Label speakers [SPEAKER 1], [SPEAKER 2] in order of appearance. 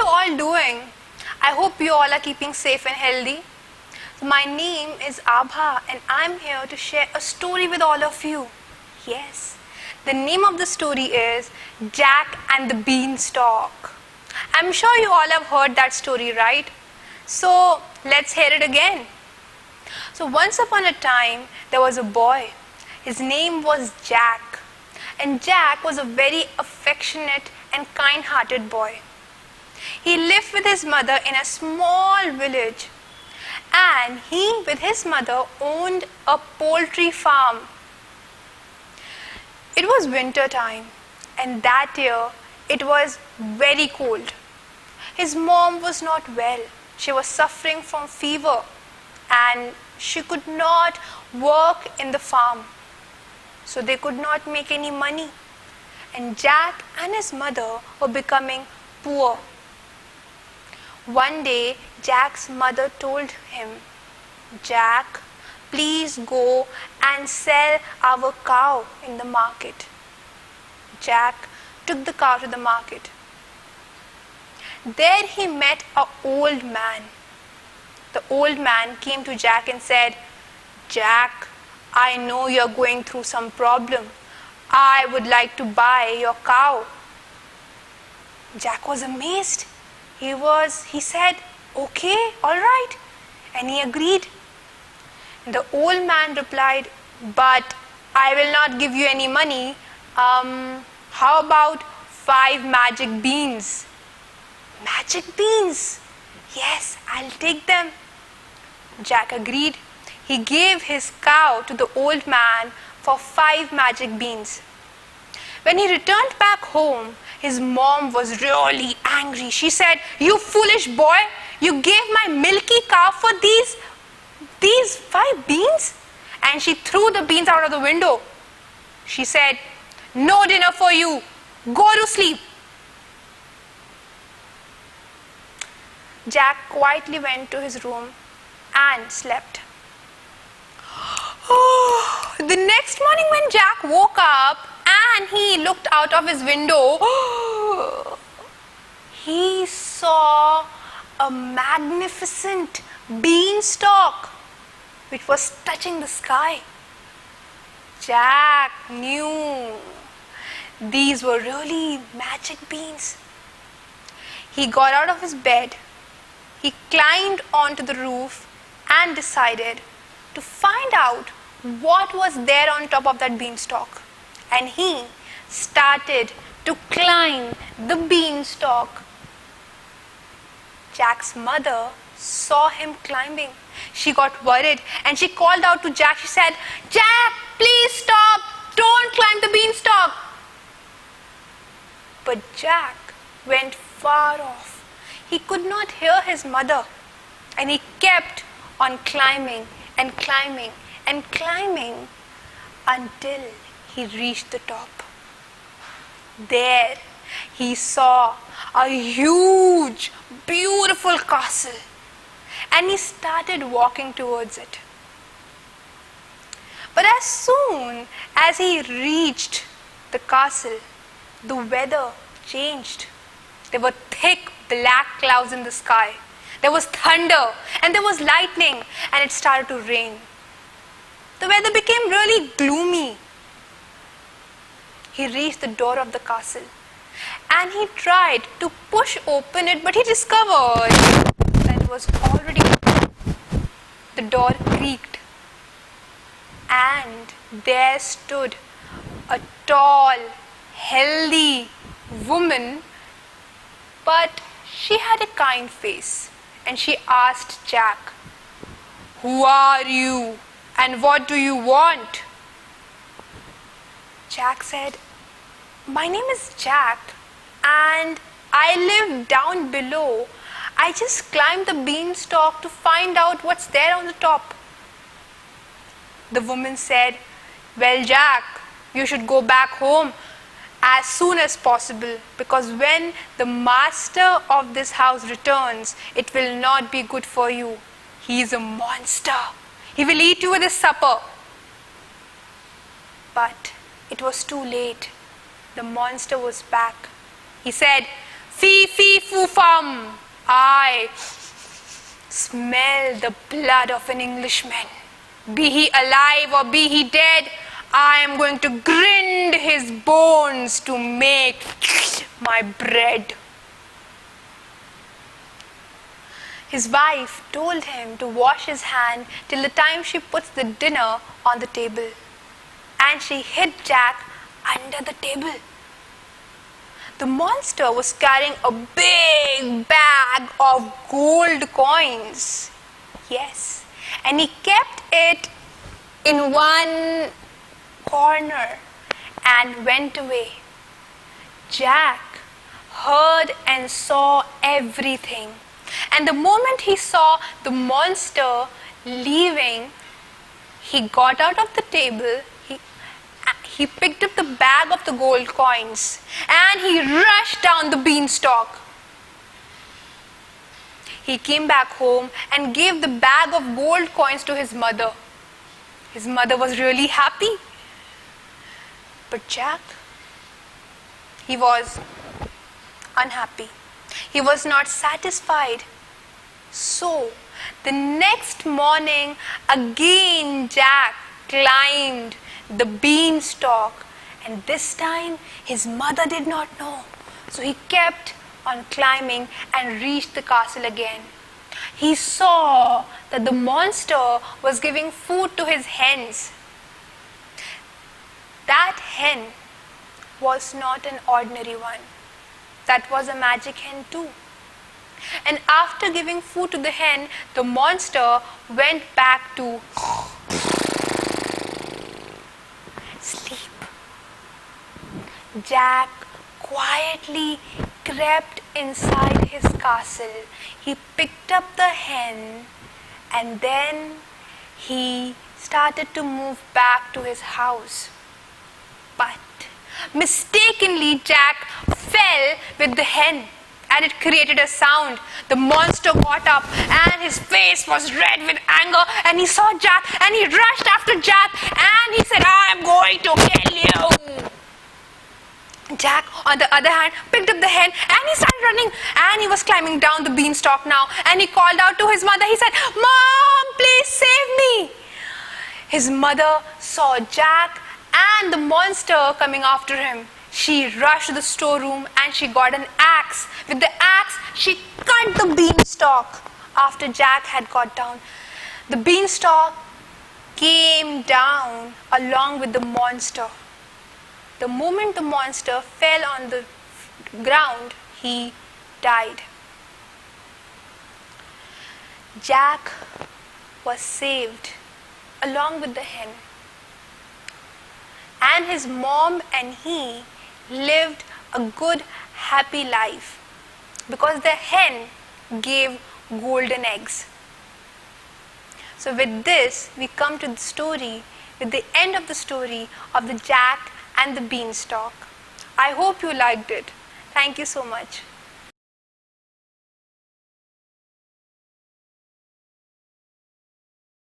[SPEAKER 1] all doing? I hope you all are keeping safe and healthy. My name is Abha and I'm here to share a story with all of you. Yes, the name of the story is Jack and the Beanstalk. I'm sure you all have heard that story, right? So let's hear it again. So once upon a time, there was a boy. His name was Jack. And Jack was a very affectionate and kind-hearted boy. He lived with his mother in a small village. And he, with his mother, owned a poultry farm. It was winter time, and that year it was very cold. His mom was not well. She was suffering from fever, and she could not work in the farm. So they could not make any money. And Jack and his mother were becoming poor. One day, Jack's mother told him, "Jack, please go and sell our cow in the market." Jack took the cow to the market. There he met an old man. The old man came to Jack and said, "Jack, I know you're going through some problem. I would like to buy your cow." Jack was amazed. He said, "Okay, all right." And he agreed. The old man replied, "But I will not give you any money. How about 5 magic beans?" Magic beans? Yes, I'll take them. Jack agreed. He gave his cow to the old man for 5 magic beans. When he returned back home, his mom was really angry. She said, "You foolish boy, you gave my milky cow for these 5 beans?" And she threw the beans out of the window. She said, "No dinner for you. Go to sleep." Jack quietly went to his room and slept. The next morning when Jack woke up and he looked out of his window, he saw a magnificent beanstalk which was touching the sky. Jack knew these were really magic beans. He got out of his bed, he climbed onto the roof and decided to find out what was there on top of that beanstalk. And he started to climb the beanstalk. Jack's mother saw him climbing. She got worried and she called out to Jack. She said, "Jack, please stop. Don't climb the beanstalk." But Jack went far off. He could not hear his mother. And he kept on climbing and climbing and climbing until he reached the top. There he saw a huge, beautiful castle, and he started walking towards it. But as soon as he reached the castle, the weather changed. There were thick black clouds in the sky. There was thunder and there was lightning, and it started to rain. The weather became really gloomy. He reached the door of the castle and he tried to push open it, but he discovered that it was already open. The door creaked and there stood a tall, healthy woman, but she had a kind face, and she asked Jack, "Who are you and what do you want?" Jack said, "My name is Jack and I live down below. I just climbed the beanstalk to find out what's there on the top." The woman said, "Well, Jack, you should go back home as soon as possible, because when the master of this house returns, it will not be good for you. He is a monster. He will eat you with his supper." But it was too late. The monster was back. He said, Fee, fee, foo, fum. I smell the blood of an Englishman. Be he alive or be he dead, I am going to grind his bones to make my bread. His wife told him to wash his hand till the time she puts the dinner on the table. And she hid Jack under the table. The monster was carrying a big bag of gold coins. Yes, and he kept it in one corner and went away. Jack heard and saw everything. And the moment he saw the monster leaving, he got out of the table, he picked up the bag of the gold coins, and he rushed down the beanstalk. He came back home and gave the bag of gold coins to his mother. His mother was really happy. But Jack, he was unhappy. He was not satisfied. So, the next morning, again Jack climbed the beanstalk, and this time his mother did not know. So he kept on climbing and reached the castle again. He saw that the monster was giving food to his hens. That hen was not an ordinary one. That was a magic hen too. And after giving food to the hen, the monster went back to sleep. Jack quietly crept inside his castle. He picked up the hen and then he started to move back to his house. But mistakenly, Jack fell with the hen and it created a sound. The monster got up and his face was red with anger, and he saw Jack and he rushed after Jack and he said, "I am going to kill you." Jack, on the other hand, picked up the hen and he started running, and he was climbing down the beanstalk now, and he called out to his mother. He said, "Mom, please save me." His mother saw Jack and the monster coming after him. She rushed to the storeroom and she got an axe. With the axe, she cut the beanstalk after Jack had got down. The beanstalk came down along with the monster. The moment the monster fell on the ground, he died. Jack was saved along with the hen. And his mom and he lived a good, happy life because the hen gave golden eggs. So with this, we come to the story, with the end of the story of the Jack and the Beanstalk. I hope you liked it. Thank you so much.